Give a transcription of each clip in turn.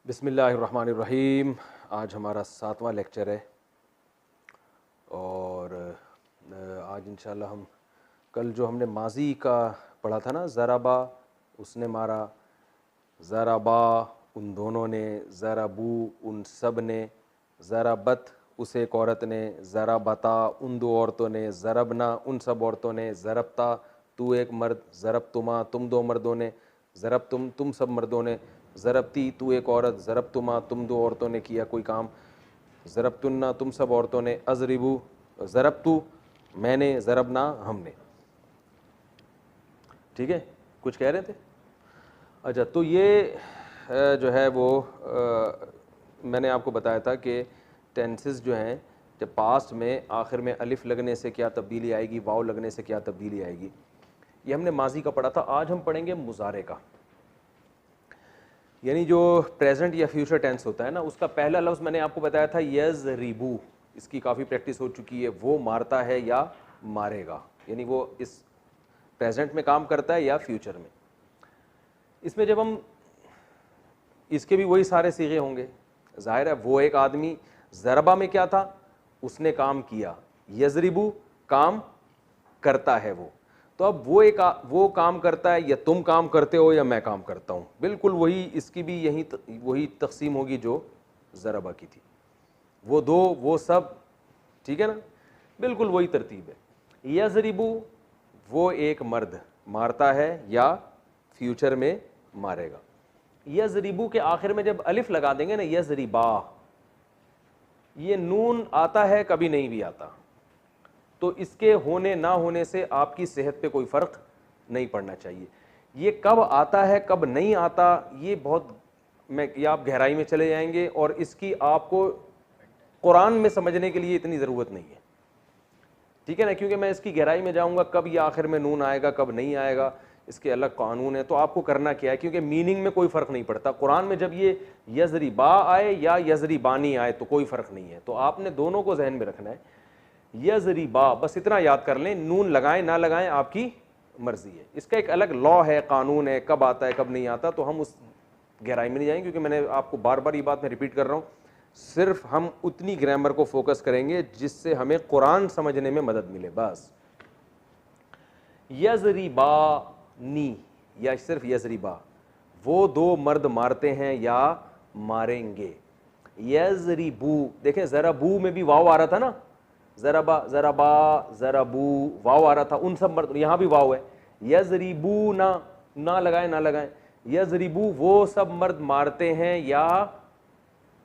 बिस्मिल्लाहिर्रहमानिर्रहीम। आज हमारा 7वां लेक्चर है और आज इंशाल्लाह हम कल जो हमने माजी का पढ़ा था ना, ज़राबा उसने मारा, ज़राबा उन दोनों ने, ज़राबू उन सब ने, ज़राबत उस एक औरत ने, ज़राबता उन दो औरतों ने, ज़रबना उन सब औरतों ने, ज़रबता तू एक मर्द, ज़रबतुमा तुम दो मर्दों ने, ज़रबतुम तुम सब मर्दों ने, ज़रबती तू एक औरत, ज़रबतुमा तुम दो औरतों ने किया कोई काम, ज़रबतुन्ना तुम सब औरतों ने, अज़रिबू ज़रबतु मैंने, ज़रबना हमने। ठीक है, कुछ कह रहे थे? अच्छा, तो ये जो है वो मैंने आपको बताया था कि टेंसेस जो हैं, जब पास्ट में आखिर में अलिफ लगने से क्या तब्दीली आएगी, वाव लगने से क्या तब्दीली आएगी, ये हमने माजी का पढ़ा था। आज हम पढ़ेंगे मुजारे का, यानी जो प्रेजेंट या फ्यूचर टेंस होता है ना, उसका पहला लफ्ज़ मैंने आपको बताया था यज़रिबू। इसकी काफ़ी प्रैक्टिस हो चुकी है। वो मारता है या मारेगा, यानी वो इस प्रेजेंट में काम करता है या फ्यूचर में। इसमें जब हम इसके भी वही सारे सीगे होंगे, जाहिर है वो एक आदमी, ज़रबा में क्या था, उसने काम किया, यज़रिबू काम करता है वो, तो अब वो काम करता है या तुम काम करते हो या मैं काम करता हूँ, बिल्कुल वही, इसकी भी वही तकसीम होगी जो ज़रबा की थी। वो दो वो सब, ठीक है ना, बिल्कुल वही तरतीब है। यज़रिबू वो एक मर्द मारता है या फ्यूचर में मारेगा। यज़रिबू के आखिर में जब अलिफ लगा देंगे ना, यज़रिबा, ये नून आता है कभी नहीं भी आता, तो इसके होने ना होने से आपकी सेहत पे कोई फ़र्क नहीं पड़ना चाहिए। ये कब आता है कब नहीं आता, ये बहुत ये आप गहराई में चले जाएंगे और इसकी आपको कुरान में समझने के लिए इतनी ज़रूरत नहीं है, ठीक है ना, क्योंकि मैं इसकी गहराई में जाऊंगा कब ये आखिर में नून आएगा कब नहीं आएगा, इसके अलग कानून है। तो आपको करना क्या है, क्योंकि मीनिंग में कोई फ़र्क नहीं पड़ता। कुरान में जब ये यज़रिबा आए या यज़रिबानी आए तो कोई फ़र्क नहीं है, तो आपने दोनों को जहन में रखना है। यज़रिबा, बस इतना याद कर लें, नून लगाएं ना लगाएं आपकी मर्जी है। इसका एक अलग लॉ है, कानून है, कब आता है कब नहीं आता, तो हम उस गहराई में नहीं जाएंगे, क्योंकि मैंने आपको बार बार ये बात मैं रिपीट कर रहा हूँ। सिर्फ हम उतनी ग्रामर को फोकस करेंगे जिससे हमें कुरान समझने में मदद मिले, बस। यज़रिबानी या सिर्फ यज़रिबा, वो दो मर्द मारते हैं या मारेंगे। यज़रिबू, देखें ज़राबू में भी वाव आ रहा था ना, ज़रबा ज़रबा ज़रबू वाव आ रहा था, उन सब मर्द, यहाँ भी वाव है। यज़रिबू ना लगाएं ना लगाएं, यज़रिबू वो सब मर्द मारते हैं या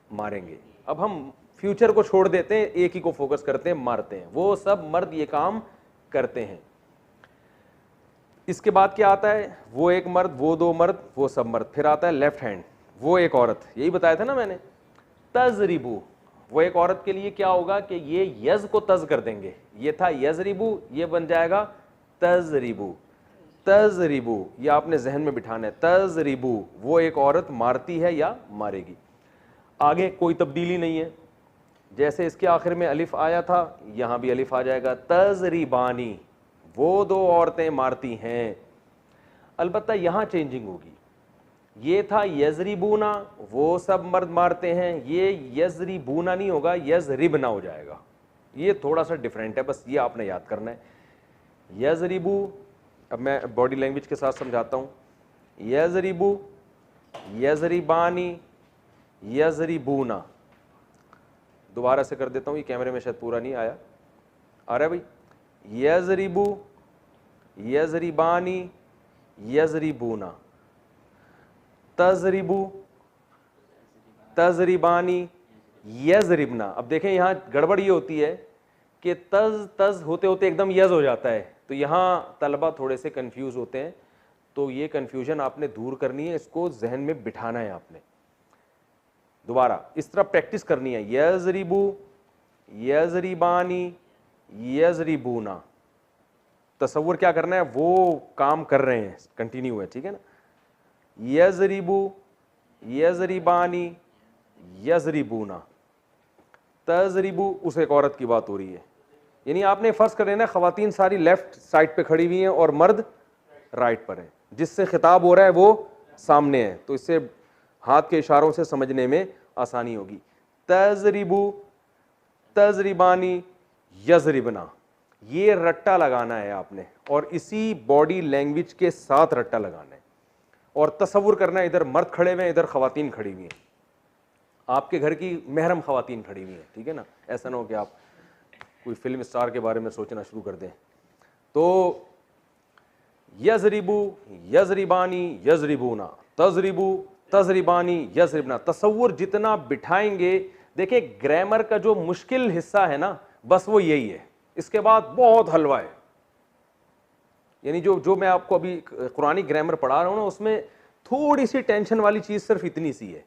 मारेंगे। अब हम फ्यूचर को छोड़ देते हैं, एक ही को फोकस करते हैं, मारते हैं, वो सब मर्द ये काम करते हैं। इसके बाद क्या आता है, वो एक मर्द वो दो मर्द वो सब मर्द, फिर आता है लेफ्ट हैंड, वो एक औरत, यही बताया था ना मैंने। तज़रिबू, वो एक औरत के लिए क्या होगा कि ये यज को तज कर देंगे, ये था यज़रिबू, ये बन जाएगा तज़रिबू। तज़रिबू ये आपने जहन में बिठाना है, तज़रिबू वो एक औरत मारती है या मारेगी। आगे कोई तब्दीली नहीं है, जैसे इसके आखिर में अलिफ आया था यहां भी अलिफ आ जाएगा। तज़रिबानी वो दो औरतें मारती हैं, अलबत्ता यहां चेंजिंग होगी। ये था यज़रिबूना वो सब मर्द मारते हैं, ये यज़रिबूना नहीं होगा, यज़रिबना हो जाएगा। ये थोड़ा सा डिफरेंट है, बस ये आपने याद करना है। यज़रिबू, अब मैं बॉडी लैंग्वेज के साथ समझाता हूँ। यज़रिबू, यज़रिबानी, यज़रिबूना। दोबारा से कर देता हूँ, ये कैमरे में शायद पूरा नहीं आया, आ रहा है भाई। यज़रिबू, यज़रिबानी, यज़रिबूना। तज़रिबू, तज़रिबानी, यज़रिबना। अब देखें यहाँ गड़बड़ ये होती है कि तज होते होते एकदम यज हो जाता है, तो यहाँ तलबा थोड़े से कंफ्यूज होते हैं, तो ये कंफ्यूजन आपने दूर करनी है, इसको जहन में बिठाना है आपने। दोबारा इस तरह प्रैक्टिस करनी है, यज़रिबू, यज़रिबानी, यज़रिबूना। तसव्वुर क्या करना है, वो काम कर रहे हैं, कंटिन्यू है, ठीक है ना। यज़रिबू, यज़रिबानी, यज़रिबूना। तज़रिबू उस एक औरत की बात हो रही है, यानी आपने फर्ज कर लेना, खवातीन सारी लेफ्ट साइड पे खड़ी हुई हैं और मर्द राइट पर हैं, जिससे खिताब हो रहा है वो सामने है, तो इससे हाथ के इशारों से समझने में आसानी होगी। तजरिबू, तजरिबानी, यजरिबना, ये रट्टा लगाना है आपने और इसी बॉडी लैंग्वेज के साथ रट्टा लगाना है। और तसव्वुर करना है इधर मर्द खड़े हुए हैं, इधर खवातीन खड़ी हुई हैं, आपके घर की महरम खवातीन खड़ी हुई हैं, ठीक है ना। ऐसा ना हो कि आप कोई फिल्म स्टार के बारे में सोचना शुरू कर दें। तो यजरिबू, यजरिबानी, यजरिबूना, तजरिबू, तजरिबानी, यजरिबना, तसव्वुर जितना बिठाएंगे। देखिए ग्रामर का जो मुश्किल हिस्सा है ना, बस वो यही है, इसके बाद बहुत हलवा है। यानी जो मैं आपको अभी कुरानी ग्रामर पढ़ा रहा हूं ना, उसमें थोड़ी सी टेंशन वाली चीज सिर्फ इतनी सी है।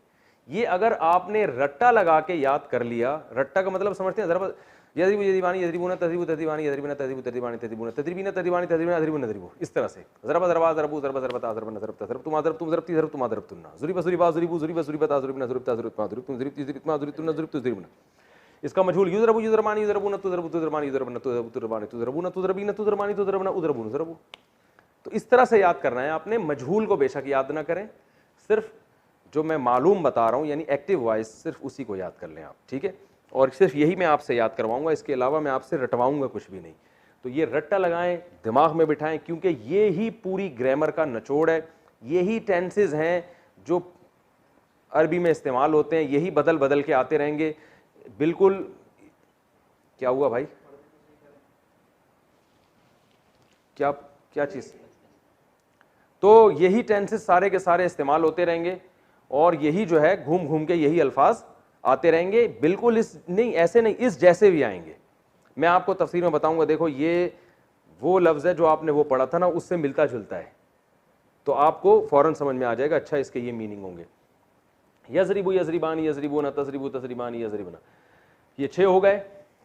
ये अगर आपने रट्टा लगा के याद कर लिया, रट्टा का मतलब समझते हैं जरा, यदरिबू यदरिबानी यदरिबूना तजरिबू तजरिबानी यदरिबना तजरिबू तजरिबानी तजरिबूना तजरिबीना तजरिबानी तजरिबना तजरिबूना तजरिबू, इस तरह से ज़रबा ज़रबा ज़रबू ज़रबा ज़रबता ज़रबना ज़रबता ज़रब तुम ज़रब तुम ज़रबती ज़रब तुम ज़रबतुन्ना ज़ुरिबा ज़ुरिबा ज़ुरिबू ज़ुरिबा ज़ुरिबता ज़ुरिबना ज़ुरिबता ज़ुरिबता ज़ुरिबतुम ज़ुरिबती ज़ुरिबतमा ज़ुरिबतुन्ना ज़ुरिबतु ज़ुरिबना। इसका मजहूल युज़रबू युज़रमानी युज़रबूना तुज़रबू तुज़रमानी युज़रबना तुज़रबानी तुज़रबूना तुज़रबीना तुज़रमानी तुज़रबना उज़रबून ज़रबू। तो इस तरह से याद करना है आपने। मजहूल को बेशक याद ना करें, सिर्फ जो मैं मालूम बता रहा हूं यानी एक्टिव वॉइस, सिर्फ उसी को याद कर लें आप, ठीक है। और सिर्फ यही मैं आपसे याद करवाऊंगा, इसके अलावा मैं आपसे रटवाऊंगा कुछ भी नहीं। तो ये रट्टा लगाएं, दिमाग में बिठाएं, क्योंकि ये ही पूरी ग्रामर का निचोड़ है। यही टेंसेज हैं जो अरबी में इस्तेमाल होते हैं, यही बदल बदल के आते रहेंगे। बिल्कुल, क्या हुआ भाई, क्या क्या चीज? तो यही टेंसेस सारे के सारे इस्तेमाल होते रहेंगे और यही जो है घूम घूम के यही अल्फाज आते रहेंगे। बिल्कुल इस नहीं, ऐसे नहीं, इस जैसे भी आएंगे। मैं आपको तफसीर में बताऊंगा। देखो ये वो लफ्ज़ है जो आपने वो पढ़ा था ना, उससे मिलता जुलता है, तो आपको फौरन समझ में आ जाएगा अच्छा इसके ये मीनिंग होंगे। यजरिबू यजरिबानी यजरिबूना तजरिबू तजरिबानी यजरिबना, ये 6 हो गए।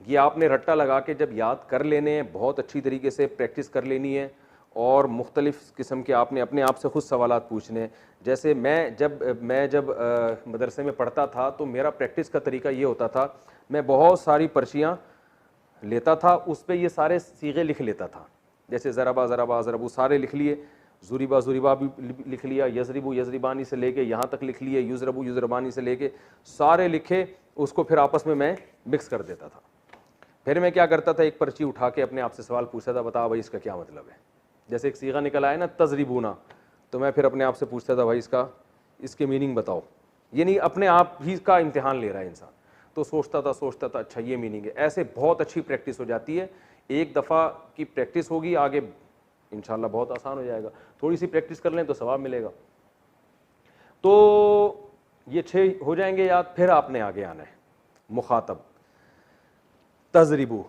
ये आपने रट्टा लगा के जब याद कर लेने हैं, बहुत अच्छी तरीके से प्रैक्टिस कर लेनी है और मुख्तलिफ़ किस्म के आपने अपने आप से खुद सवालात पूछने हैं। जैसे मैं जब मदरसे में पढ़ता था तो मेरा प्रैक्टिस का तरीका ये होता था, मैं बहुत सारी पर्चियाँ लेता था, उस पर ये सारे सीगे लिख लेता था। जैसे ज़रबा ज़रबा ज़रबू सारे लिख लिए, ज़ुरिबा ज़ुरिबा भी लिख लिया, यजरिबू यजरिबानी से लेके यहाँ तक लिख लिए, युज़रबू युज़रबानी से लेके सारे लिखे, उसको फिर आपस में मैं मिक्स कर देता था। फिर मैं क्या करता था, एक पर्ची उठा के अपने आप से सवाल पूछता था, बता भाई इसका क्या मतलब है। जैसे एक सीगा निकल आया ना तजरिबूना, तो मैं फिर अपने आप से पूछता था भाई इसके मीनिंग बताओ। ये नहीं अपने आप ही का इम्तिहान ले रहा है इंसान, तो सोचता था अच्छा ये मीनिंग है। ऐसे बहुत अच्छी प्रैक्टिस हो जाती है। एक दफ़ा की प्रैक्टिस होगी, आगे इंशाल्लाह बहुत आसान हो जाएगा। थोड़ी सी प्रैक्टिस कर लें तो सवाब मिलेगा। तो ये 6 हो जाएंगे याद। फिर आपने आगे आना है मुखातब, तजरिबू।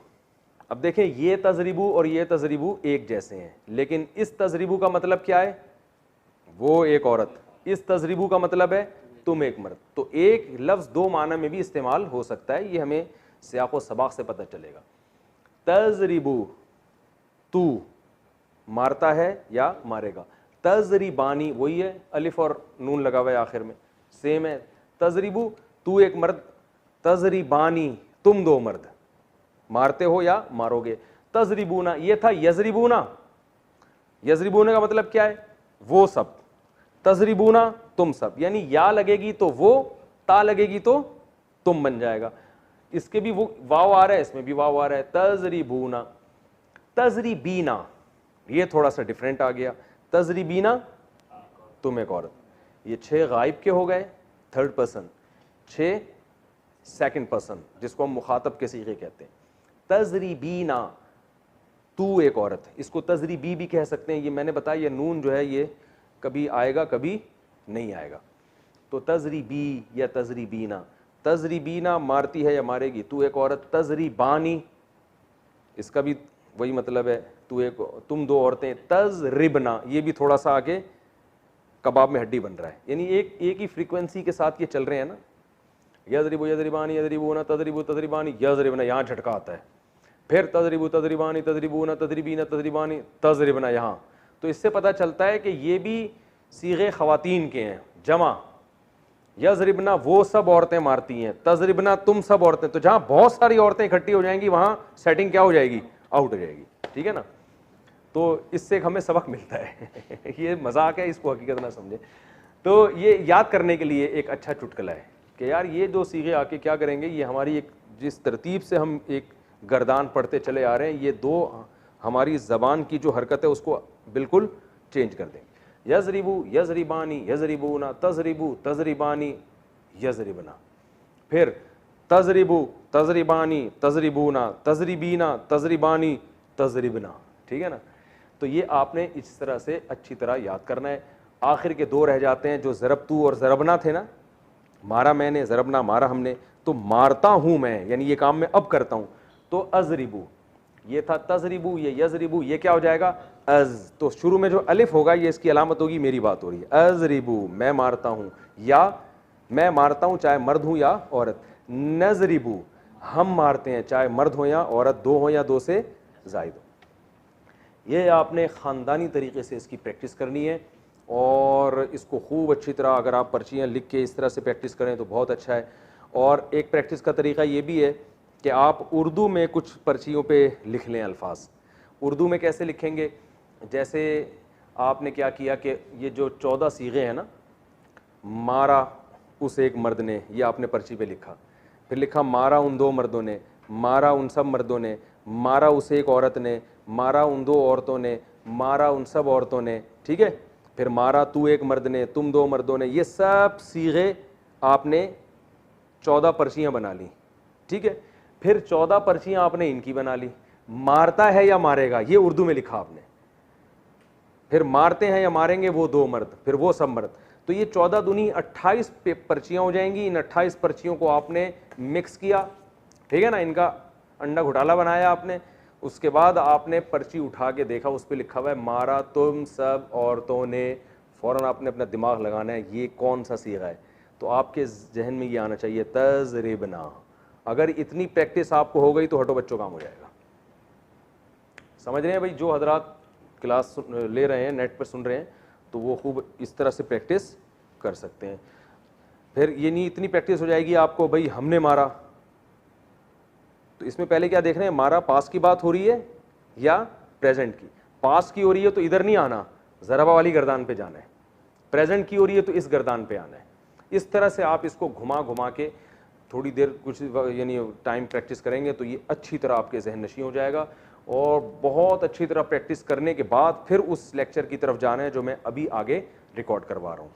अब देखें ये तजरिबू और ये तजरिबू एक जैसे हैं, लेकिन इस तजरिबू का मतलब क्या है, वो एक औरत, इस तजरिबू का मतलब है तुम एक मर्द। तो एक लफ्ज़ 2 माना में भी इस्तेमाल हो सकता है, ये हमें सियाक़ व सबाक़ से पता चलेगा। तजरिबू, तू मारता है या मारेगा। तजरिबानी वही है, अलिफ और नून लगा हुआ है आखिर में, सेम है। तजरिबू तू एक मर्द, तजरिबानी तुम 2 मर्द, मारते हो या मारोगे। तजरिबूना ये था यजरिबूना, यजरिबूना का मतलब क्या है, वो सब। तजरिबूना तुम सब, यानी या लगेगी तो वो, ता लगेगी तो तुम बन जाएगा। इसके भी वो वाव आ रहा है, इसमें भी वाव आ रहा है। तजरिबूना, तजरिबीना ये थोड़ा सा डिफरेंट आ गया। तजरिबीना तुम एक औरत। ये 6 गायब के हो गए, थर्ड पर्सन। 6 सेकंड पर्सन, जिसको हम मुखातब के सीगे कहते हैं। तजरिबीना तू एक औरत, इसको तजरिबी भी कह सकते हैं। ये मैंने बताया, ये नून जो है ये कभी आएगा कभी नहीं आएगा। तो तजरिबी या तजरिबीना, तजरिबीना मारती है या मारेगी, तू एक औरत। तजरिबानी इसका भी वही मतलब है, तुम 2 औरतें। तजरिबना ये भी थोड़ा सा आगे कबाब में हड्डी बन रहा है, यानी एक ही फ्रीक्वेंसी के साथ ये चल रहे हैं ना। यजरिबू यजरिबानी यजरिबूना तजरिबू तजरिबानी यजरिबना, यहाँ झटका आता है। फिर तजरिबू तजरिबानी तजरिबूना तजरिबीना तजरिबानी तजरिबना यहाँ। तो इससे पता चलता है कि ये भी सीगे खवातीन के हैं, जमा। यजरिबना वो सब औरतें मारती हैं, तजरिबना तुम सब औरतें। तो जहाँ बहुत सारी औरतें इकट्ठी हो जाएंगी वहाँ सेटिंग क्या हो जाएगी, आउट हो जाएगी, ठीक है ना। तो इससे हमें सबक मिलता है ये मजाक है, इसको हकीकत ना समझे। तो ये याद करने के लिए एक अच्छा चुटकुला है कि यार ये दो सीगे आके क्या करेंगे, ये हमारी एक जिस तरतीब से हम एक गर्दान पढ़ते चले आ रहे हैं, ये दो हमारी ज़बान की जो हरकत है उसको बिल्कुल चेंज कर देंगे। यज़रिबू यज़रिबानी यज़रिबूना, तज़रिबू तज़रिबानी यज़रिबना, फिर तज़रिबू तज़रिबानी तज़रिबूना, तज़रिबीना तज़रिबानी तज़रिबना, ठीक है ना। तो ये आपने इस तरह से अच्छी तरह याद करना है। आखिर के दो रह जाते हैं जो ज़रबतू और ज़रबना थे ना, मारा मैंने, ज़रबना मारा हमने, तो मारता हूँ मैं, यानी ये काम मैं अब करता हूँ, तो अज़रिबू, ये था तज़रिबू, ये यज़रिबू, ये क्या हो जाएगा अज़। तो शुरू में जो अलिफ होगा ये इसकी अलामत होगी, मेरी बात हो रही है, अज़रिबू मैं मारता हूँ, या मैं मारता हूँ चाहे मर्द हूँ या औरत, नज़रिबू हम मारते हैं चाहे मर्द हो या औरत, दो हो या दो से ज़ायद हो। ये आपने ख़ानदानी तरीके से इसकी प्रैक्टिस करनी है और इसको खूब अच्छी तरह अगर आप पर्चियाँ लिख के इस तरह से प्रैक्टिस करें तो बहुत अच्छा है। और एक प्रैक्टिस का तरीका ये भी है कि आप उर्दू में कुछ पर्चियों पे लिख लें अल्फाज। उर्दू में कैसे लिखेंगे, जैसे आपने क्या किया कि ये जो 14 सीगे हैं ना, मारा उस एक मर्द ने, ये आपने पर्ची पे लिखा, फिर लिखा मारा उन दो मर्दों ने, मारा उन सब मर्दों ने, मारा उस एक औरत ने, मारा उन दो औरतों ने, मारा उन सब औरतों ने, ठीक है, फिर मारा तू एक मर्द ने, तुम दो मर्दों ने। ये सब सीगे आपने 14 पर्चियाँ बना ली, ठीक है। फिर 14 पर्चियाँ आपने इनकी बना ली, मारता है या मारेगा ये उर्दू में लिखा आपने, फिर मारते हैं या मारेंगे वो दो मर्द, फिर वो सब मर्द। तो ये 14 दूनी 28 पर्चियाँ हो जाएंगी। इन 28 पर्चियों को आपने मिक्स किया, ठीक है ना, इनका अंडा घोटाला बनाया आपने। उसके बाद आपने पर्ची उठा के देखा, उस पर लिखा हुआ है मारा तुम सब औरतों ने। फ़ौरन आपने अपना दिमाग लगाना है ये कौन सा सीगा है, तो आपके जहन में ये आना चाहिए तज़रिबना। अगर इतनी प्रैक्टिस आपको हो गई तो हटो बच्चों काम हो जाएगा। समझ रहे हैं भाई, जो हजरात क्लास ले रहे हैं, नेट पर सुन रहे हैं, तो वो खूब इस तरह से प्रैक्टिस कर सकते हैं। फिर ये नहीं इतनी प्रैक्टिस हो जाएगी आपको, भाई हमने मारा, तो इसमें पहले क्या देख रहे हैं, मारा पास की बात हो रही है या प्रेजेंट की। पास की हो रही है तो इधर नहीं आना, ज़रबा वाली गर्दान पे जाना है। प्रेजेंट की हो रही है तो इस गर्दान पे आना है। इस तरह से आप इसको घुमा घुमा के थोड़ी देर कुछ यानी टाइम प्रैक्टिस करेंगे तो ये अच्छी तरह आपके जहन नशी हो जाएगा। और बहुत अच्छी तरह प्रैक्टिस करने के बाद फिर उस लेक्चर की तरफ जाना है जो मैं अभी आगे रिकॉर्ड करवा रहा हूँ।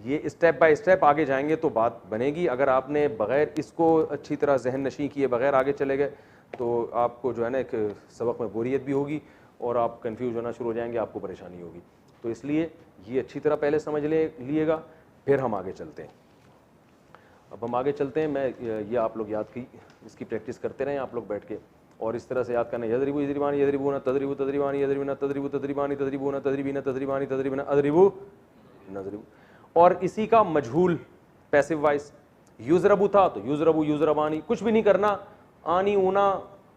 ये स्टेप बाय स्टेप आगे जाएंगे तो बात बनेगी। अगर आपने बग़ैर इसको अच्छी तरह जहन नशी किए बग़ैर आगे चले गए तो आपको जो है ना एक सबक में बोरियत भी होगी और आप कंफ्यूज होना शुरू हो जाएंगे, आपको परेशानी होगी। तो इसलिए ये अच्छी तरह पहले समझ लिएगा, फिर हम आगे चलते हैं। अब हम आगे चलते हैं। मैं ये आप लोग याद की इसकी प्रैक्टिस करते रहें आप लोग बैठ के, और इस तरह से याद करना, यज़रिबू यज़रिबानी यज़रिबूना, तज़रिबू तज़रिबानी यज़रिबूना, तज़रिबू तज़रिबानी तज़रिबूना, तज़रिबीना तज़रिबानी तज़रिबना, अज़रिबू नज़रिबू। और इसी का मजहूल पैसिव वॉइस, युज़रबू था तो युज़रबू युज़रबानी, कुछ भी नहीं करना, आनी ऊना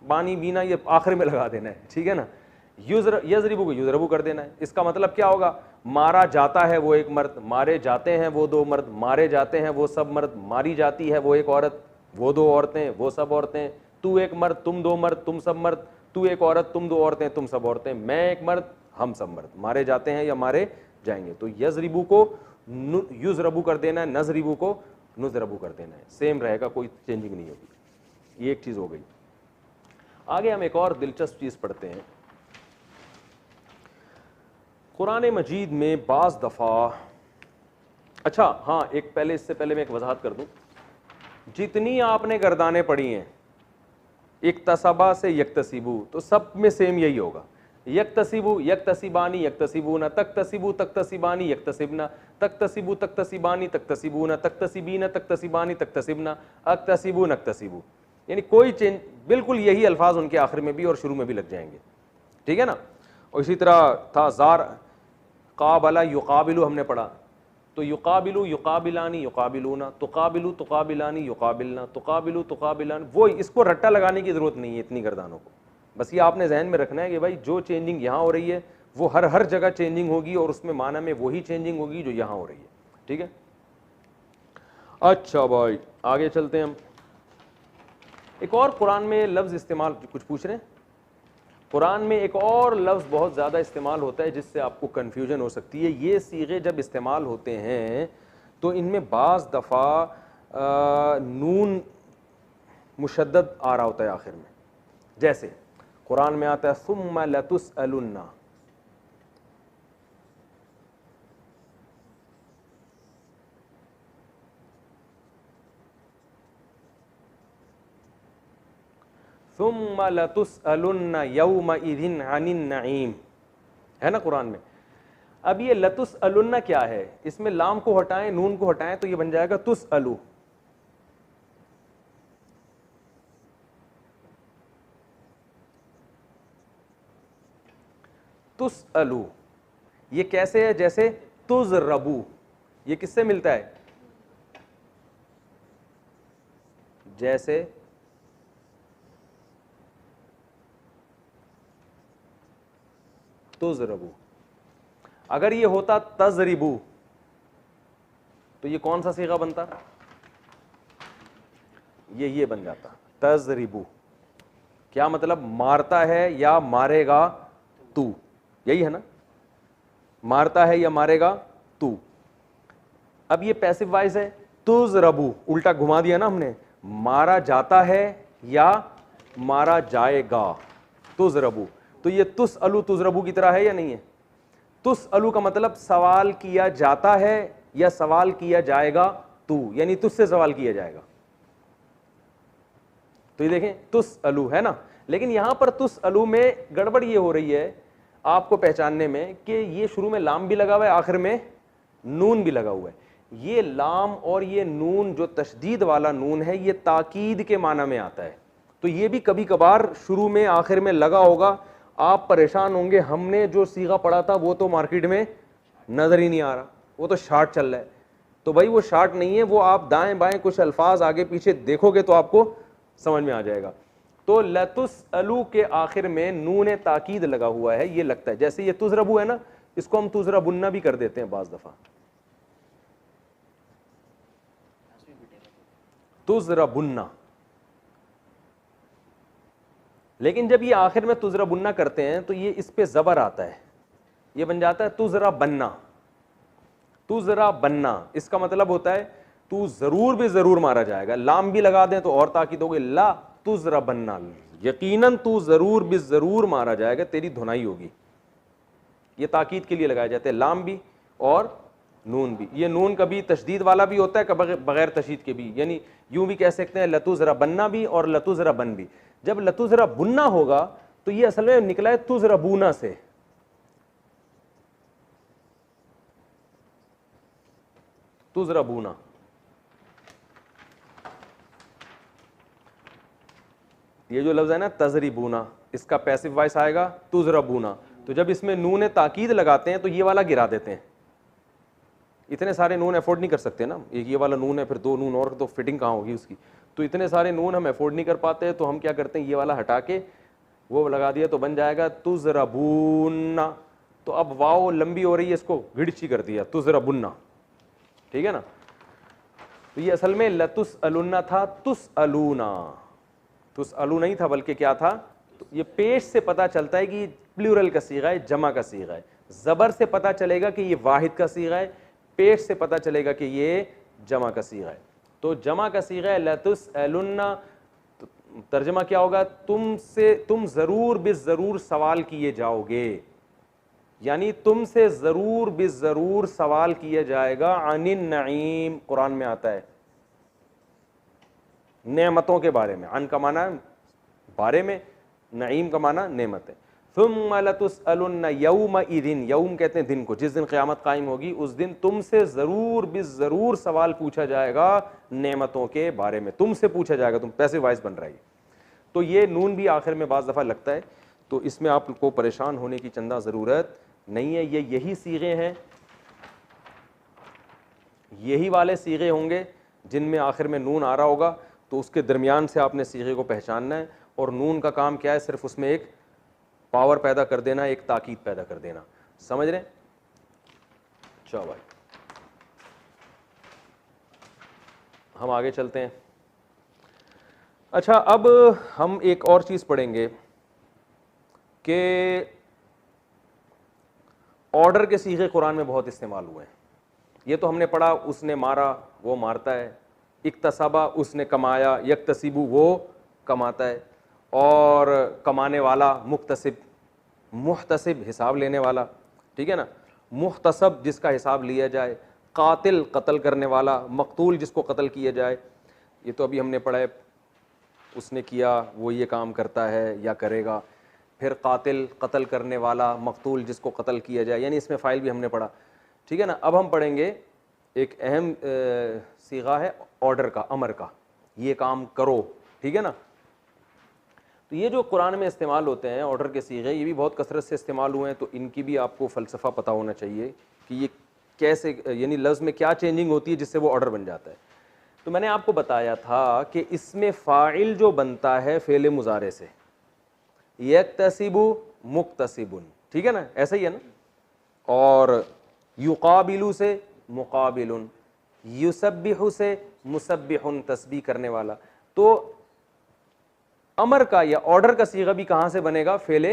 बानी बीना ये आखिर में लगा देना है, ठीक है ना। यज़रिबू को युज़रबू कर देना है। इसका मतलब क्या होगा, मारा जाता है वो एक मर्द, मारे जाते हैं वो दो मर्द, मारे जाते हैं वो सब मर्द, मारी जाती है वो एक औरत, वो दो औरतें, वो सब औरतें, तू एक मर्द तुम दो मर्द तुम सब मर्द, तू एक औरत तुम दो औरतें तुम सब औरतें, मैं एक मर्द हम सब मर्द, मारे जाते हैं या मारे जाएंगे। तो यज़रिबू को युज़रबू कर देना है, नज़रिबू को नुज़रबू कर देना है, सेम रहेगा, कोई चेंजिंग नहीं होगी। ये एक चीज़ हो गई। आगे हम एक और दिलचस्प चीज़ पढ़ते हैं। कुरान मजीद में बाज़ दफ़ा, अच्छा हाँ, एक पहले इससे पहले मैं एक वजाहत कर दूं, जितनी आपने गर्दानें पढ़ी हैं इक्तसबा से यक्तसिबू, तो सब में सेम यही होगा, यक्तसिबू यक्तसिबानी यक्तसिबूना, तक्तसिबू तक्तसिबानी यक्तसिबना, तक्तसिबू तक्तसिबानी तक्तसिबूना, तक्तसिबीना तक्तसिबानी तक्तसिबना, अक्तसिबू नक्तसिबू, यानी कोई चेंज, बिल्कुल यही अल्फाज उनके आखिर में भी और शुरू में भी लग जाएंगे, ठीक है ना। और इसी तरह था ज़ार काबला युकाबिलू हमने पढ़ा, तो युकाबिलू युकाबिलानी युकाबिलूना, तुकाबिलू तुकाबिलानी युकाबिलना, तुकाबिलू तुकाबिलानी, वो इसको रट्टा लगाने की ज़रूरत नहीं है इतनी गर्दानों को। बस ये आपने जहन में रखना है कि भाई जो चेंजिंग यहाँ हो रही है वो हर जगह चेंजिंग होगी और उसमें माना में वही चेंजिंग होगी जो यहाँ हो रही है, ठीक है। अच्छा भाई आगे चलते हैं हम। एक और कुरान में लफ्ज़ इस्तेमाल, कुछ पूछ रहे हैं, कुरान में एक और लफ्ज़ बहुत ज़्यादा इस्तेमाल होता है जिससे आपको कन्फ्यूजन हो सकती है। ये सीगे जब इस्तेमाल होते हैं तो इनमें बाज़ दफ़ा नून मुशद्दद आ रहा होता है आखिर में। जैसे कुरान में आता है सुम्मा लतुसअलुन्ना, सुम्मा लतुसअलुन्ना यौमइज़िन अनिन नईम, है ना कुरान में। अब ये लतुसअलुन्ना क्या है, इसमें लाम को हटाएं नून को हटाएं तो ये बन जाएगा तुसअलु। तुसअलु ये कैसे है, जैसे तुज़रबू, ये किससे मिलता है, जैसे तुज़रबू। अगर ये होता तज़रिबू तो ये कौन सा सीगा बनता, ये बन जाता तज़रिबू। क्या मतलब, मारता है या मारेगा तू, यही है ना, मारता है या मारेगा तू। अब ये पैसिव वॉइस है, तुज़रबू उल्टा घुमा दिया ना हमने, मारा जाता है या मारा जाएगा, तुज़रबू। तो ये तुसअलु तुज़रबू की तरह है या नहीं है। तुसअलु का मतलब सवाल किया जाता है या सवाल किया जाएगा तू, यानी तुझसे सवाल किया जाएगा। तो ये देखें तुसअलु है ना, लेकिन यहां पर तुसअलु में गड़बड़ ये हो रही है आपको पहचानने में कि ये शुरू में लाम भी लगा हुआ है, आखिर में नून भी लगा हुआ है। ये लाम और ये नून जो तशदीद वाला नून है ये ताकीद के माना में आता है। तो ये भी कभी कभार शुरू में आखिर में लगा होगा, आप परेशान होंगे, हमने जो सीगा पढ़ा था वो तो मार्केट में नजर ही नहीं आ रहा, वो तो शार्ट चल रहा है। तो भाई वो शार्ट नहीं है, वो आप दाएं बाएं कुछ अल्फाज आगे पीछे देखोगे तो आपको समझ में आ जाएगा। तो लतुसअलु के आखिर में नून ताकीद लगा हुआ है, ये लगता है जैसे ये तुज़रबू है ना, इसको हम तुज़रबुन्ना भी कर देते हैं बाज दफा, तुज़रबुन्ना। लेकिन जब ये आखिर में तुज़रबुन्ना करते हैं तो ये इस पे ज़बर आता है, ये बन जाता है तुज़रबन्ना। तुज़रबन्ना इसका मतलब होता है तू जरूर भी जरूर मारा जाएगा। लाम भी लगा दें तो और ताकीद होगी, ला तुज़रबन्ना, यकीनन तू जरूर भी जरूर मारा जाएगा, तेरी धुनाई होगी। ये ताकीद के लिए लगाए जाते हैं लाम भी और नून भी। ये नून कभी तशदीद वाला भी होता है, कभी बगैर तशदीद के भी, यानी यूं भी कह सकते हैं लतुज़रबन्ना भी और लतुज़रबन भी। जब लतुज़रबुन्ना होगा तो ये असल में निकला है तुज़रबूना से, तुज़रबूना। ये जो लफ्ज़ है ना तज़रिबूना, इसका पैसिव वॉइस आएगा तुज़रबूना। तो जब इसमें नून ताकीद लगाते हैं तो ये वाला गिरा देते हैं। इतने सारे नून अफोर्ड नहीं कर सकते ना, एक ये वाला नून है फिर दो नून और, तो फिटिंग कहाँ होगी उसकी। तो इतने सारे नून हम अफोर्ड नहीं कर पाते, तो हम क्या करते हैं, ये वाला हटा के वो लगा दिया तो बन जाएगा तुज़रबूना। तो अब वाओ लंबी हो रही है, इसको गिड़ची कर दिया तुज़रबुन्ना, ठीक है ना। तो ये असल में लतुसअलुन्ना था, तुसअलूना। तुसअलू नहीं था बल्कि क्या था, तो ये पेश से पता चलता है कि प्लूरल का सीगा है, जमा का सीगा है। जबर से पता चलेगा कि ये वाहिद का सीगा है, पेश से पता चलेगा कि ये जमा का सीगा है। तो जमा का सीगा है लतुसअलुन्ना, तो तर्जमा क्या होगा, तुमसे तुम जरूर बिजरूर सवाल किए जाओगे, यानी तुमसे जरूर बिजरूर सवाल किया जाएगा अनिन नईम। कुरान में आता है नेमतों के बारे में, अन का माना बारे में, नईम का माना नेमत है। सुम्मा लतुसअलुन्ना यौमइज़िन, यौम कहते हैं दिन को, जिस दिन क़यामत कायम होगी उस दिन तुमसे ज़रूर बिज़रूर सवाल पूछा जाएगा नेमतों के बारे में, तुमसे पूछा जाएगा। तुम पैसिव वॉइस बन रहा है। तो ये नून भी आखिर में बाज़ दफ़ा लगता है, तो इसमें आपको परेशान होने की चंदा ज़रूरत नहीं है। ये यही सीगे हैं, यही वाले सीगे होंगे जिनमें आखिर में नून आ रहा होगा, तो उसके दरमियान से आपने सीगे को पहचानना है। और नून का काम क्या है, सिर्फ उसमें एक पावर पैदा कर देना, एक ताकीद पैदा कर देना। समझ रहे हैं? चलो भाई हम आगे चलते हैं। अच्छा, अब हम एक और चीज़ पढ़ेंगे कि ऑर्डर के सीगे कुरान में बहुत इस्तेमाल हुए हैं। ये तो हमने पढ़ा, उसने मारा वो मारता है, इक्तसबा उसने कमाया, यक्तसिबु वो कमाता है, और कमाने वाला मुक्तसिब, मुहतसिब हिसाब लेने वाला, ठीक है ना, मुहतसब जिसका हिसाब लिया जाए, कातिल कत्ल करने वाला, मकतूल जिसको कत्ल किया जाए। ये तो अभी हमने पढ़ा है, उसने किया वो ये काम करता है या करेगा। फिर कातिल कत्ल करने वाला, मकतूल जिसको कत्ल किया जाए, यानी इसमें फ़ाइल भी हमने पढ़ा, ठीक है ना। अब हम पढ़ेंगे एक अहम सीगा है ऑर्डर का, अमर का, ये काम करो, ठीक है ना। तो ये जो कुरान में इस्तेमाल होते हैं ऑर्डर के सीगे, ये भी बहुत कसरत से इस्तेमाल हुए हैं, तो इनकी भी आपको फ़लसफ़ा पता होना चाहिए कि ये कैसे, यानी लफ्ज़ में क्या चेंजिंग होती है जिससे वो ऑर्डर बन जाता है। तो मैंने आपको बताया था कि इसमें फ़ाइल जो बनता है फ़ेल मुज़ारे से, यक्तसिबु मुक्तसिबुन, ठीक है ना, ऐसा ही है ना। और युकाबिलु से मुकाबिलुन, युसब्बिहु से मुसब्बिहुन, तस्बीह करने वाला। तो अमर का या ऑर्डर का सीगा भी कहाँ से बनेगा? फ़ेल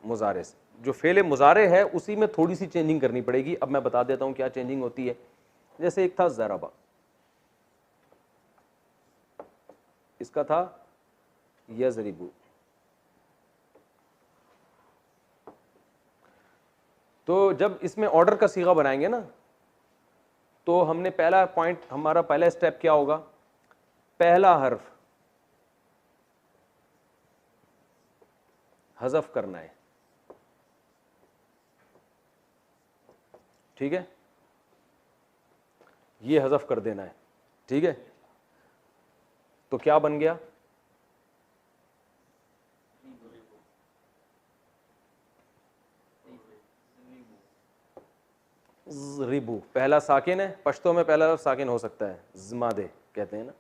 मुज़ारे से। जो फ़ेल मुज़ारे है उसी में थोड़ी सी चेंजिंग करनी पड़ेगी। अब मैं बता देता हूँ क्या चेंजिंग होती है। जैसे एक था ज़रबा, इसका था यज़रिबु। तो जब इसमें ऑर्डर का सीगा बनाएंगे ना, तो हमने पहला पॉइंट, हमारा पहला स्टेप क्या होगा? पहला हर्फ हज़फ करना है, ठीक है, ये हज़फ कर देना है, ठीक है। तो क्या बन गया? रिबू। पहला साकिन है, पश्तो में पहला साकिन हो सकता है, ज़मादे कहते हैं ना।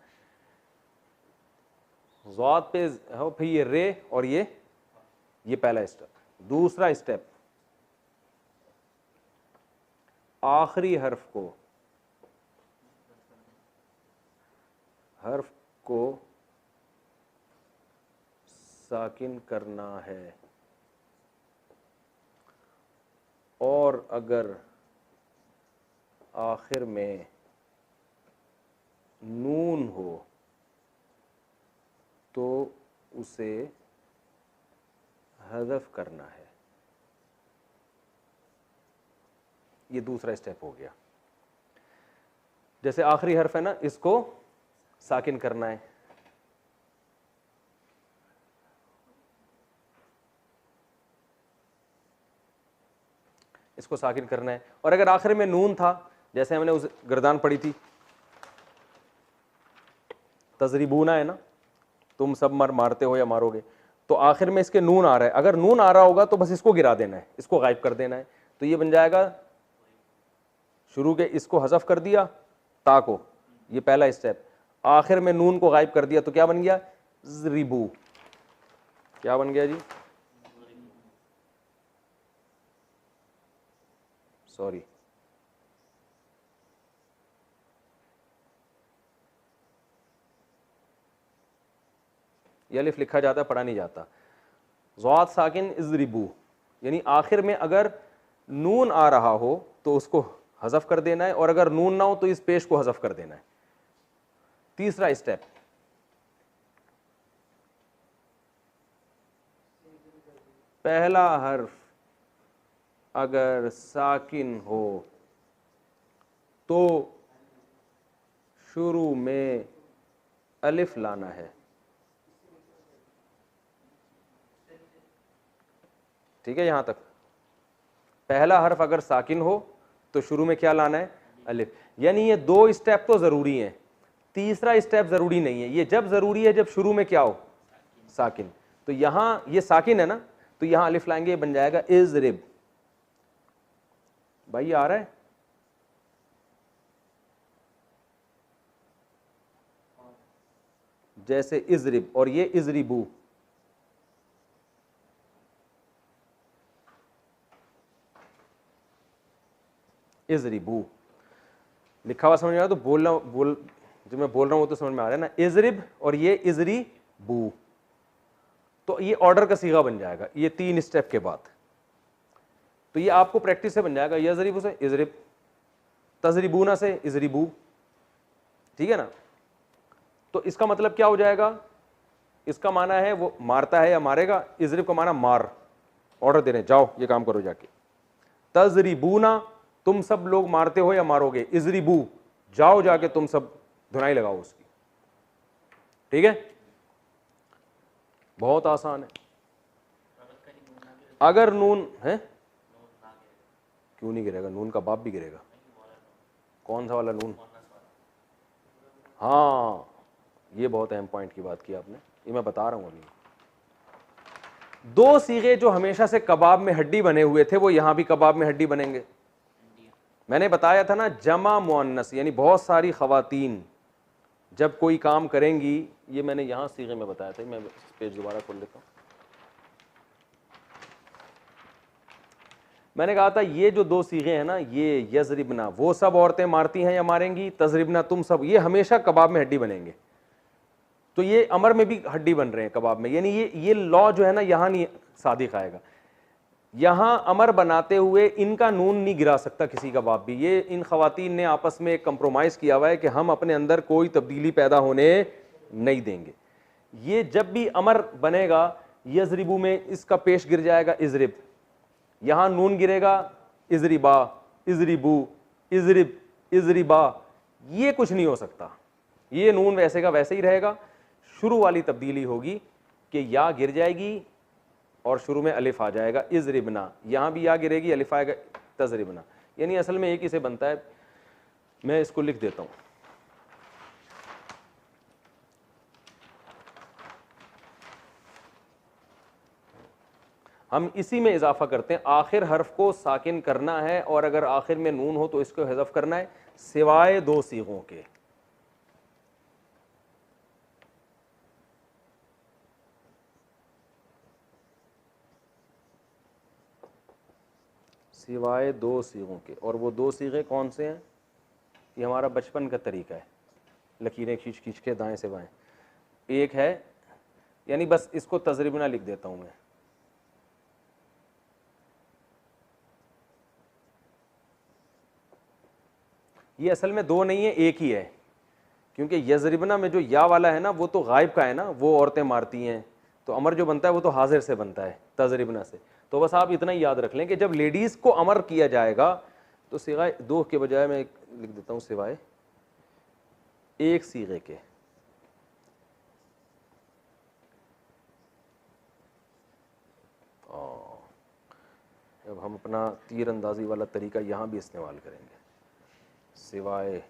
ज़ाद पे हो, फिर ये रे और ये पहला स्टेप। दूसरा स्टेप, आखिरी हर्फ को साकिन करना है, और अगर आखिर में नून हो तो उसे हज़फ करना है। ये दूसरा स्टेप हो गया। जैसे आखिरी हर्फ है ना, इसको साकिन करना है, इसको साकिन करना है। और अगर आखिर में नून था, जैसे हमने उस गर्दान पढ़ी थी, तजरिबूना है ना, तुम सब मारते हो या मारोगे, तो आखिर में इसके नून आ रहा है। अगर नून आ रहा होगा तो बस इसको गिरा देना है, इसको गायब कर देना है। तो ये बन जाएगा, शुरू के इसको हज़फ कर दिया, ता को, ये पहला स्टेप। आखिर में नून को गायब कर दिया, तो क्या बन गया? ज़रिबू। क्या बन गया जी? सॉरी, ये अलिफ लिखा जाता है, पढ़ा नहीं जाता। ज़ाद साकिन इज़रिबू, यानी आखिर में अगर नून आ रहा हो तो उसको हज़फ कर देना है, और अगर नून ना हो तो इस पेश को हज़फ कर देना है। तीसरा स्टेप, पहला हर्फ अगर साकिन हो तो शुरू में अलिफ लाना है, ठीक है। यहां तक पहला हर्फ अगर साकिन हो तो शुरू में क्या लाना है? अलिफ। यानी ये दो स्टेप तो जरूरी हैं, तीसरा स्टेप जरूरी नहीं है। ये जब जरूरी है जब शुरू में क्या हो? साकिन। तो यहां ये साकिन है ना, तो यहां अलिफ लाएंगे, बन जाएगा इज़रिब। भाई आ रहा है? जैसे इज़रिब, और ये इज़रिबू। इज़रिबू लिखा हुआ समझ में आ रहा? तो जो मैं बोल रहा हूं वो तो समझ में आ रहा है ना। इज़रिब और ये इज़रिबू। तो ये ऑर्डर का सीगा बन जाएगा ये 3 स्टेप के बाद। तो ये आपको प्रैक्टिस से बन जाएगा, यजरिबु से इजरिब, तजरिबूना से इजरिबू, ठीक है ना। तो इसका मतलब क्या हो जाएगा, इसका माना है वो मारता है या मारेगा, इजरिब का माना मार, ऑर्डर दे रहे हैं जाओ ये काम करो जाके। तजरिबूना तुम सब लोग मारते हो या मारोगे, इजरिबू जाओ जाके तुम सब धुनाई लगाओ उसकी, ठीक है, बहुत आसान है। अगर नून है, क्यों नहीं गिरेगा, नून का बाप भी गिरेगा। कौन सा वाला नून, हाँ ये बहुत अहम पॉइंट की बात की आपने, ये मैं बता रहा हूं अभी। 2 सीगे जो हमेशा से कबाब में हड्डी बने हुए थे वो यहां भी कबाब में हड्डी बनेंगे। मैंने बताया था ना जमा मुअन्नस, यानी बहुत सारी खवातीन जब कोई काम करेंगी, ये मैंने यहां सीगे में बताया था, मैं पेज दोबारा खोल लेता हूं। मैंने कहा था ये जो 2 सीगे हैं ना, ये यजरिबना वो सब औरतें मारती हैं या मारेंगी, तजरिबना तुम सब, ये हमेशा कबाब में हड्डी बनेंगे। तो ये अमर में भी हड्डी बन रहे हैं कबाब में, यानी ये लॉ जो है ना यहां नहीं सादिक आएगा। यहां अमर बनाते हुए इनका नून नहीं गिरा सकता किसी का बाप भी। ये इन खवातीन ने आपस में एक कंप्रोमाइज किया हुआ है कि हम अपने अंदर कोई तब्दीली पैदा होने नहीं देंगे। ये जब भी अमर बनेगा यजरिबू में इसका पेश गिर जाएगा इजरिब, यहां नून गिरेगा इजरिबा, इजरिबू, इजरिब, इजरिबा, ये कुछ नहीं हो सकता। ये नून वैसे का वैसे ही रहेगा। शुरू वाली तब्दीली होगी कि या गिर जाएगी और शुरू में अलिफ आ जाएगा इजरिबना, यहां भी या गिरेगी अलिफ आएगा तजरिबना, यानी असल में एक ही से बनता है। मैं इसको लिख देता हूं, हम इसी में इजाफा करते हैं। आखिर हर्फ को साकिन करना है और अगर आखिर में नून हो तो इसको हज़फ करना है, सिवाय 2 सीगों के। सिवाय 2 सीगों के, और वो 2 सीगे कौन से हैं, ये हमारा बचपन का तरीका है, लकीरें खींच खींच के दाएं से बाएं। एक है, यानी बस इसको तजरिबना लिख देता हूं मैं, ये असल में 2 नहीं है, एक ही है, क्योंकि यजरिबना में जो या वाला है ना वो तो गायब का है ना, वो औरतें मारती हैं, तो अमर जो बनता है वो तो हाजिर से बनता है तजरिबना से। तो बस आप इतना ही याद रख लें कि जब लेडीज़ को अमर किया जाएगा तो सिवाय 2 के बजाय मैं लिख देता हूँ सिवाय 1 सीगे के। अब हम अपना तीर अंदाजी वाला तरीका यहाँ भी इस्तेमाल करेंगे, सिवाय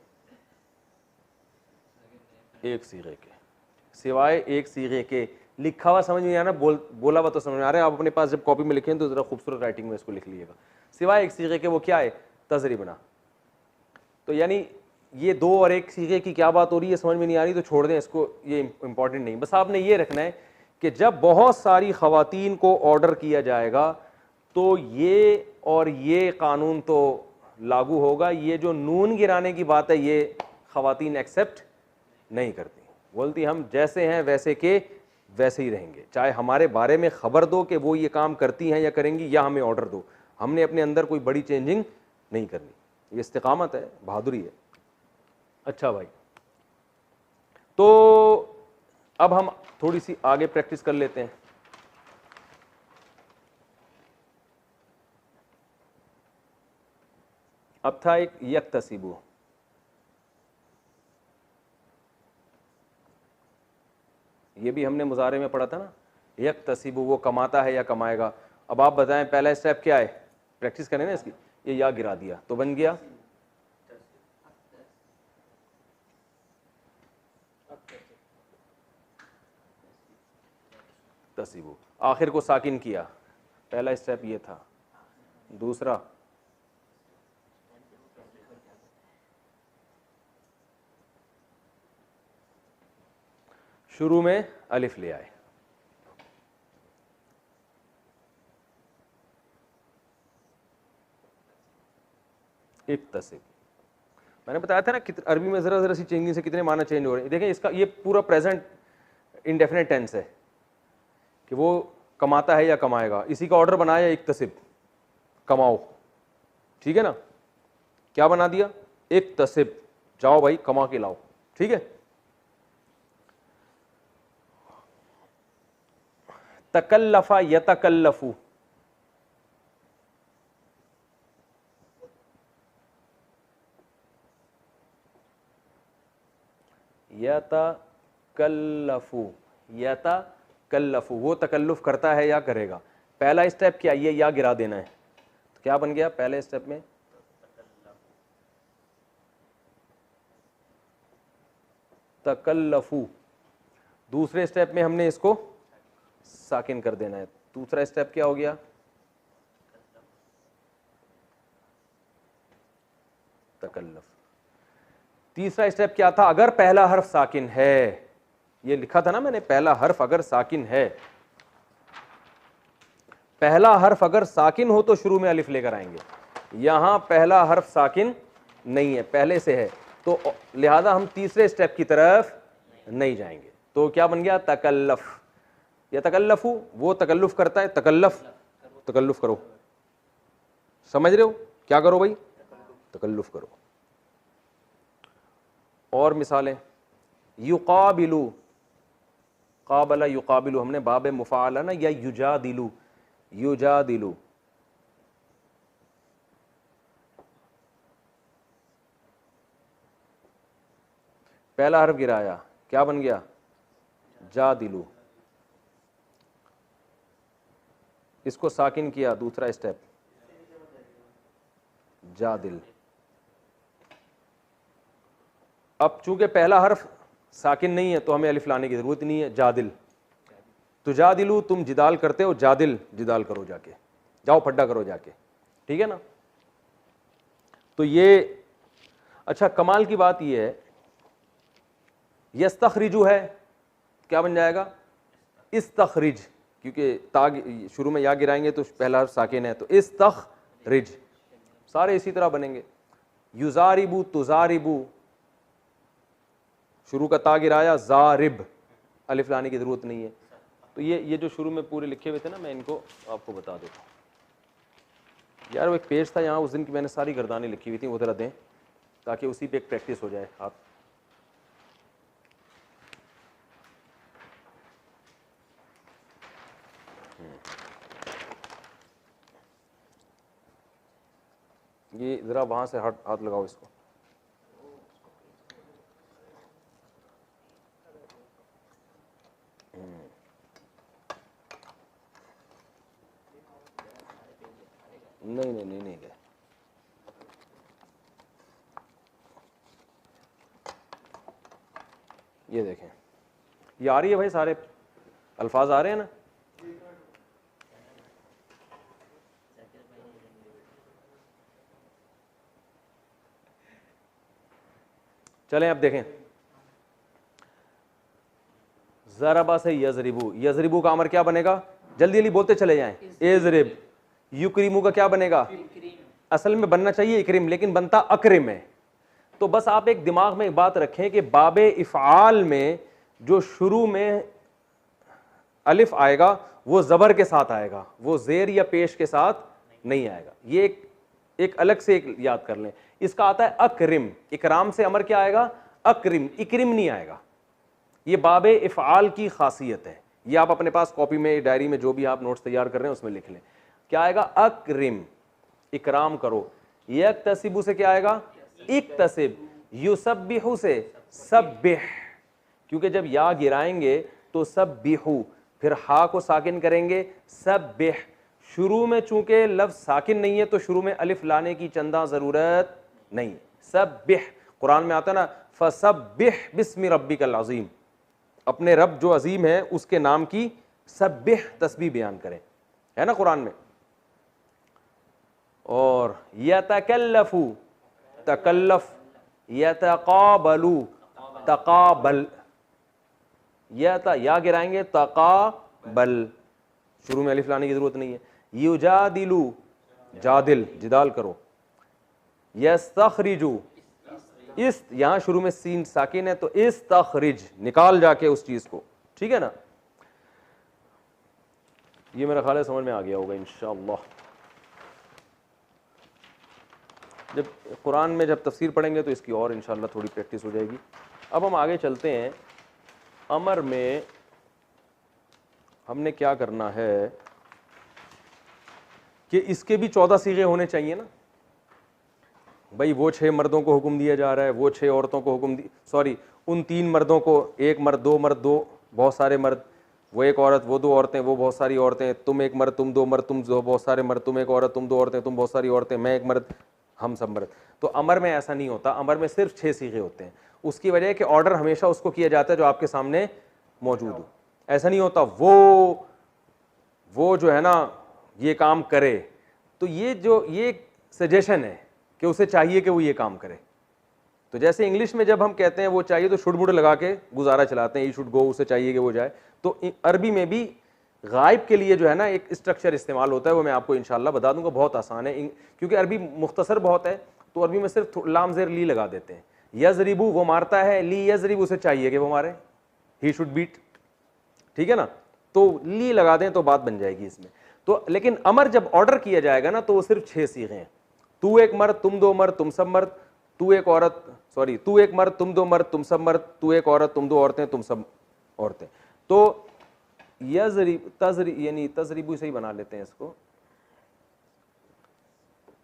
1 सीगे के, सिवाय 1 सीगे के। लिखा हुआ समझ में आना, बोला हुआ तो समझ में आ रहा है। आप अपने पास जब कॉपी में लिखें तो ज़रा खूबसूरत राइटिंग में इसको लिख लीजिएगा, सिवाय 1 सीगे के। वो क्या है, तजरिबना। तो यानी ये 2 और 1 सीगे की क्या बात हो रही है समझ में नहीं आ रही तो छोड़ दें इसको, ये इंपॉर्टेंट नहीं। बस आपने ये रखना है कि जब बहुत सारी खवातीन को ऑर्डर किया जाएगा तो ये और ये कानून तो लागू होगा। ये जो नून गिराने की बात है ये खवातीन एक्सेप्ट नहीं करती, बोलती हम जैसे हैं वैसे के वैसे ही रहेंगे, चाहे हमारे बारे में खबर दो कि वो ये काम करती हैं या करेंगी, या हमें ऑर्डर दो, हमने अपने अंदर कोई बड़ी चेंजिंग नहीं करनी। ये इस्तिकामत है, बहादुरी है। अच्छा भाई, तो अब हम थोड़ी सी आगे प्रैक्टिस कर लेते हैं। अब था एक यक्तसिबु, ये भी हमने मुजारे में पढ़ा था ना, यक्तसिबु वो कमाता है या कमाएगा। अब आप बताएं पहला स्टेप क्या है, प्रैक्टिस करें ना इसकी। ये या गिरा दिया तो बन गया तसिबु, आखिर को साकिन किया, पहला स्टेप ये था। दूसरा शुरू में अलिफ ले आए, इक्तसिब। मैंने बताया था ना अरबी में जरा जरा सी चेंजिंग से कितने माना चेंज हो रहे हैं। देखें इसका ये पूरा प्रेजेंट इंडेफिनेट टेंस है कि वो कमाता है या कमाएगा, इसी का ऑर्डर बनाया इक्तसिब, कमाओ, ठीक है ना, क्या बना दिया, इक्तसिब, जाओ भाई कमा के लाओ, ठीक है। तकल्लफा यतकल्लफू, यतकल्लफू, यतकल्लफू, वो तकल्लुफ करता है या करेगा। पहला स्टेप क्या, ये या गिरा देना है, तो क्या बन गया पहले स्टेप में, तकल्लफू। दूसरे स्टेप में हमने इसको साकिन कर देना है। दूसरा स्टेप क्या हो गया, तकल्लफ। तीसरा स्टेप क्या था, अगर पहला हर्फ साकिन है, ये लिखा था ना मैंने, पहला हर्फ अगर साकिन है, पहला हर्फ अगर साकिन हो तो शुरू में अलिफ लेकर आएंगे। यहां पहला हर्फ साकिन नहीं है, पहले से है, तो लिहाजा हम तीसरे स्टेप की तरफ नहीं जाएंगे। तो क्या बन गया, तकल्लफ। या तकल्लफू, वो तकल्लुफ करता है, तकल्लफ, तकल्लुफ करो, समझ रहे हो, क्या करो भाई, तकल्लुफ करो। और मिसालें, युकाबिलू, काबला युकाबिलू, हमने बाब मुफाला ना, या युजादिलू, युजादिलू, पहला हर्फ गिराया, क्या बन गया, जादिलू, इसको साकिन किया, दूसरा स्टेप जादिल। अब चूंकि पहला हर्फ साकिन नहीं है तो हमें अलिफ लाने की जरूरत नहीं है, जादिल, तुजादिलू, तुम जिदाल करते हो, जादिल, जिदाल करो जाके, जाओ फड्डा करो जाके, ठीक है ना। तो ये अच्छा, कमाल की बात ये है, यस्तखरिजू है, क्या बन जाएगा, इस्तखरिज, क्योंकि ताग शुरू में या गिराएंगे तो पहला हर्फ साकिन है, तो इस्तखरिज, सारे इसी तरह बनेंगे। युजारिबू, तुजारिबू, शुरू का ता गिराया, जारिब, अलिफ लाने की जरूरत नहीं है। तो ये जो शुरू में पूरे लिखे हुए थे ना, मैं इनको आपको बता देता हूँ। यार वो एक पेज था यहाँ उस दिन की, मैंने सारी गर्दानें लिखी हुई थी, वो जरा दें ताकि उसी पे एक प्रैक्टिस हो जाए। आप ये जरा वहां से हाथ लगाओ इसको, नहीं नहीं नहीं नहीं गए, ये देखें, ये आ रही है भाई, सारे अल्फाज आ रहे हैं ना। चलें अब देखें, ज़रबा से यज़रिबू, यज़रिबू का अमर क्या बनेगा, जल्दी जल्दी बोलते चले जाएं, एज़रिब। युक्रिमू का क्या बनेगा, असल में बनना चाहिए इक्रिम, लेकिन बनता अक्रिम है। तो बस आप एक दिमाग में एक बात रखें कि बाबे इफ़आल में जो शुरू में अलिफ आएगा वो ज़बर के साथ आएगा, वो ज़ेर या पेश के साथ नहीं आएगा। ये एक अलग से एक याद कर लें। इसका आता है अक्रिम, इकराम से अमर क्या आएगा, अक्रिम, इक्रिम नहीं आएगा। ये बाबे इफ़आल की खासियत है। ये आप अपने पास कॉपी में, डायरी में, जो भी आप नोट्स तैयार कर रहे हैं उसमें लिख लें। क्या आएगा, अक्रिम, इकराम करो। यक्तसिबु से क्या आएगा, इक्तसिब। युसब्बिहु से सब्बिह, क्योंकि जब या गिराएंगे तो सब्बिहु, फिर हा को साकिन करेंगे, सब्बिह। शुरू में चूंकि लफ्ज साकिन नहीं है तो शुरू में अलिफ लाने की चंदा जरूरत नहीं। सब्बिह, कुरान में आता है ना, फसब्बिह बिस्मि रब्बिकल अज़ीम, अपने रब जो अजीम है उसके नाम की सब्बिह तस्बीह बयान करें, है ना कुरान में। और यतकल्लफू, तकल्लफ, यतकाबलू, तकाबल, या गिराएंगे, तकाबल, शुरू में अलिफ लाने की जरूरत नहीं है। युजादिलू, जादिल, जिदाल करो। यस्तखरिजू, इस, यहां शुरू में सीन साकिन है तो इस्तखरिज, निकाल जाके उस चीज को, ठीक है ना। ये मेरा ख्याल है समझ में आ गया होगा इंशाअल्लाह। जब कुरान में जब तफसीर पढ़ेंगे तो इसकी और इंशाअल्लाह थोड़ी प्रैक्टिस हो जाएगी। अब हम आगे चलते हैं। अमर में हमने क्या करना है कि इसके भी 14 सीगे होने चाहिए ना भाई। वो 6 मर्दों को हुक्म दिया जा रहा है, वो 6 औरतों को हुक्म सॉरी उन 3 मर्दों को, एक मर्द, दो बहुत सारे मर्द, वो एक औरत, वो 2 औरतें, वो बहुत सारी औरतें, तुम एक मर्द, तुम 2 मर्द, तुम बहुत सारे मर्द, तुम एक औरत, तुम 2 औरतें, तुम बहुत सारी औरतें, मैं एक मर्द, हम सब मर्द। तो अमर में ऐसा नहीं होता, अमर में सिर्फ 6 सीगे होते हैं। उसकी वजह है कि ऑर्डर हमेशा उसको किया जाता है जो आपके सामने मौजूद हो। ऐसा नहीं होता वो जो है ना ये काम करे। तो ये सजेशन है कि उसे चाहिए कि वो ये काम करे। तो जैसे इंग्लिश में जब हम कहते हैं वो चाहिए तो शुड बुड लगा के गुजारा चलाते हैं, ही शुड गो, उसे चाहिए कि वो जाए। तो अरबी में भी गायब के लिए जो है ना एक स्ट्रक्चर इस्तेमाल होता है, वो मैं आपको इंशाल्लाह बता दूंगा, बहुत आसान है। क्योंकि अरबी मुख्तसर बहुत है तो अरबी में सिर्फ लाम ज़ेर ली लगा देते हैं। यज़रिबू वो मारता है, ली यज़रिब उसे चाहिए कि वो मारे, ही शुड बीट, ठीक है ना। तो ली लगा दें तो बात बन जाएगी इसमें। तो लेकिन अमर जब ऑर्डर किया जाएगा ना तो वो सिर्फ 6 सीगे हैं। तू एक मर्द, तुम 2 मर्द, तुम सब मर्द, तू एक औरत, सॉरी तू एक मर्द, तुम 2 मर्द, तुम सब मर्द, तू एक औरत, तुम 2 औरतें, तुम सब औरतें। तो यज़रिब यानी तज़रिबू से ही बना लेते हैं इसको।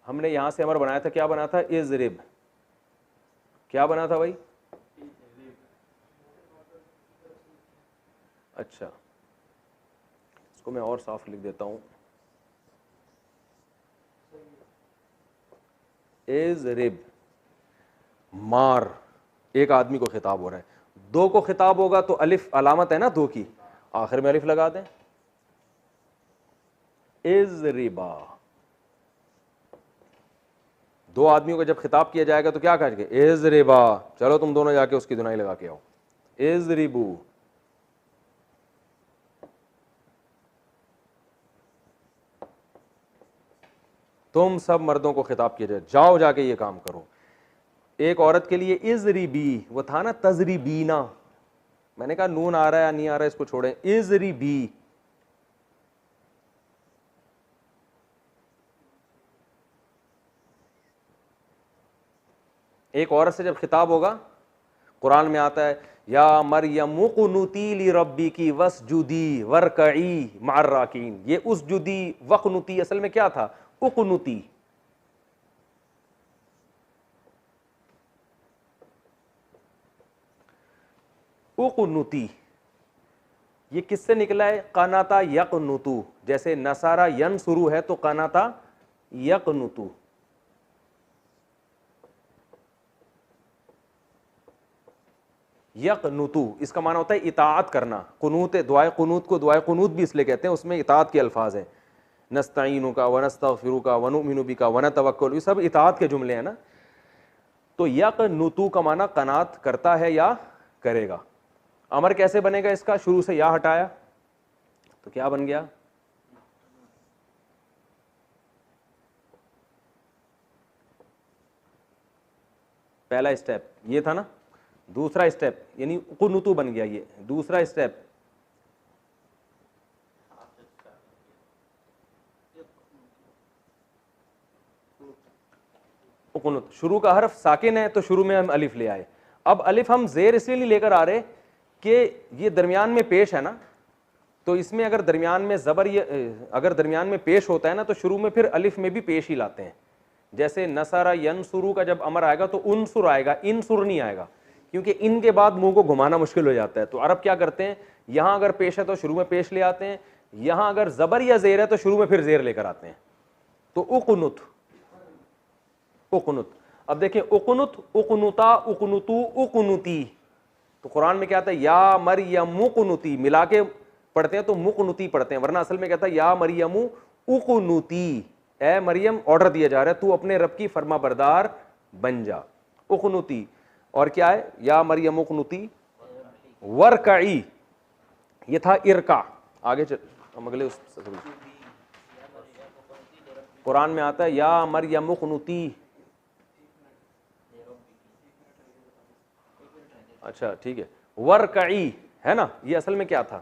हमने यहां से अमर बनाया था, क्या बना था? इज़रिब। क्या बना था भाई? अच्छा, इसको मैं और साफ लिख देता हूं। इज़रिब, मार, एक आदमी को खिताब हो रहा है। 2 को खिताब होगा तो अलिफ अलामत है ना 2 की, आखिर में अलिफ लगा दें। इज़रिबा, 2 आदमियों को जब खिताब किया जाएगा तो क्या कहेंगे? इज़रिबा, चलो तुम दोनों जाके उसकी धुनाई लगा के आओ। इज़रिबू, तुम सब मर्दों को खिताब किया जाए, जाओ जाके ये काम करो। एक औरत के लिए इज़रिबी, वो था ना तज़रिबीना, मैंने कहा नून आ रहा है या नहीं आ रहा है इसको छोड़ें। इज़रिबी, एक औरत से जब खिताब होगा, कुरान में आता है या मरियम कुनुती ली रब्बी की वसजुदी वरकई मार राकीन। ये उसजुदी वक़नुती असल में क्या था? उक़नुती। उक़नुती ये किससे निकला है? कनाता यक़नुतु, जैसे नसारा यनसुरु है तो कनाता यक़नुतु। यक़नुतु इसका माना होता है इताअत करना। कुनूत, दुआए कुनूत को दुआए कुनूत भी इसलिए कहते हैं, उसमें इताअत के अल्फाज हैं। नस्तईनु का, वनस्तगफिरु का, वनुमिनु बिका, वनतवक्कल, ये सब इताअत के जुमले हैं ना। तो यक़नुतु का माना कनात करता है या करेगा। अमर कैसे बनेगा इसका? शुरू से या हटाया तो क्या बन गया? पहला स्टेप ये था ना, दूसरा स्टेप यानी कुनुतु बन गया। ये दूसरा स्टेप कुनुत। शुरू का हर्फ साकिन है तो शुरू में हम अलिफ ले आए। अब अलिफ हम जेर इसलिए नहीं लेकर आ रहे कि ये दरमियान में पेश है ना, तो इसमें अगर दरमियान में ज़बर अगर दरमियान में पेश होता है ना तो शुरू में फिर अलिफ में भी पेश ही लाते हैं। जैसे नसरा यनसुरु का जब अमर आएगा तो उनसुर आएगा, इनसुर नहीं आएगा, क्योंकि इन के बाद मुंह को घुमाना मुश्किल हो जाता है। तो अरब क्या करते हैं, यहां अगर पेश है तो शुरू में पेश ले आते हैं, यहां अगर ज़बर या ज़ेर है तो शुरू में फिर ज़ेर लेकर आते हैं। तो उक़नुत, उक़नुत। अब देखें उक़नुत, उक़नुता, उक़नुतु, उक़नुती। तो कुरान में क्या आता है? या मरियमु कुनुती, मिला के पढ़ते हैं तो मुक़नुती पढ़ते हैं, वरना असल में कहता है या मरियमु उक़नुती। ए मरियम, ऑर्डर दिया जा रहा है तू अपने रब की फरमा बरदार बन जा। उक़नुती। और क्या है? या मरियम उक़नुती वरकई, ये था इरका। आगे चल, हम अगले उस कुरान में आता है या मरियम उक़नुती। अच्छा ठीक है, वरकई है ना, ये असल में क्या था?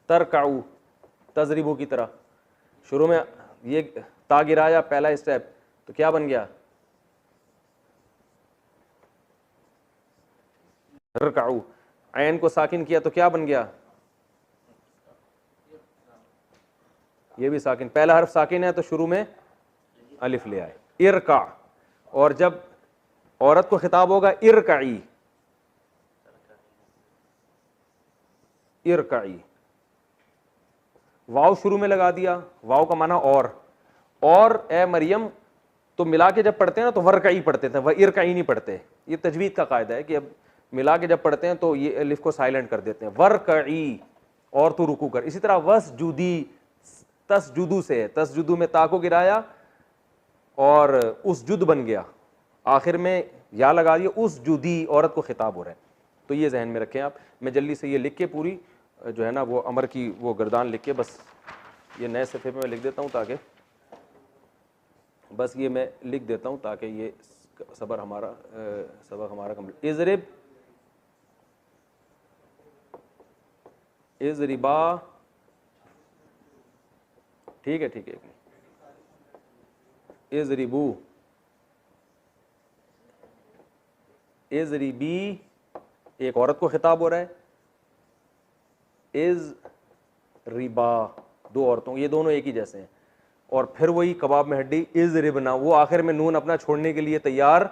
तरकाऊ, तजरिबू की तरह। शुरू में ये ता गिराया पहला स्टेप, तो क्या बन गया? रकाऊ। ऐन को साकिन किया तो क्या बन गया? ये भी साकिन, पहला हर्फ साकिन है तो शुरू में अलिफ ले आए, इरका। और जब औरत को खिताब होगा इरकाई, इरकाई, वाव शुरू में लगा दिया, वाव का माना और ए मरियम, तो मिला के जब पढ़ते हैं ना तो वरकाई पढ़ते थे, वह इरकाई नहीं पढ़ते। ये तजवीद का कायदा है कि अब मिला के जब पढ़ते हैं तो ये अलिफ को साइलेंट कर देते हैं, वरकाई, और तू रुकू कर। इसी तरह वसजुदी, तसजुदू से है, तसजुदू में ता को गिराया और उस जुद बन गया, आखिर में या लगा दिया, उस जुदी, औरत को खिताब हो रहा है। तो ये जहन में रखें आप। मैं जल्दी से ये लिख के पूरी जो है ना वो अमर की वो गर्दान लिख के बस ये नए सफ़े पे मैं लिख देता हूँ, ताकि बस ये मैं लिख देता हूँ ताकि ये सबक हमारा कम्प्लीट। इज़रिब, इज़रिबा, ठीक है, ठीक है। इज़रिबू, इज़रिबी, एक औरत को खिताब हो रहा है, इज़ रिबा, दो औरतों, ये दोनों एक ही जैसे हैं। और फिर वही कबाब में हड्डी, इज़ रिबना, वो आखिर में नून अपना छोड़ने के लिए तैयार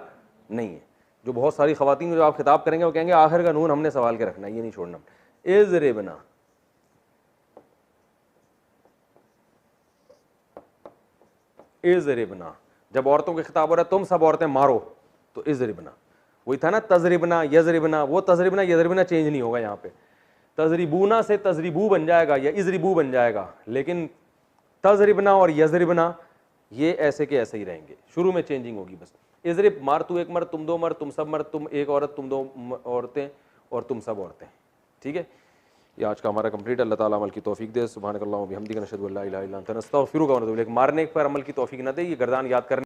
नहीं है। जो बहुत सारी खवातीन जो आप खिताब करेंगे वो कहेंगे आखिर का नून हमने सवाल के रखना है, ये नहीं छोड़ना। इज़ रिबना, इज़ रिबना, जब औरतों के खिताब हो रहा है तुम सब औरतें मारो, तो इज़ रिबना। वही था ना तजरिबना, यजरिबना, वो तजरिबना यजरिबना चेंज नहीं होगा यहाँ पे। तजरिबूना से तजरिबू बन जाएगा या इजरिबू बन जाएगा, लेकिन तजरिबना और यजरिबना ये ऐसे के ऐसे ही रहेंगे, शुरू में चेंजिंग होगी बस। इजरिब, मार तू एक मर्द, तुम दो मर्द, तुम सब मर्द, तुम एक औरत, तुम दो औरतें, और तुम सब औरतें। ठीक है, ये आज का हमारा कंप्लीट। अल्लाह ताला अमल की तौफीक दे। सुभानकल्लाहु व बिहम्दिका नशहदु अल्ला इलाहा इल्ला अंता नस्तगफिरुका व नतूबु इलैक। मारने पर अमल की तौफीक न दे, ये गर्दान याद करने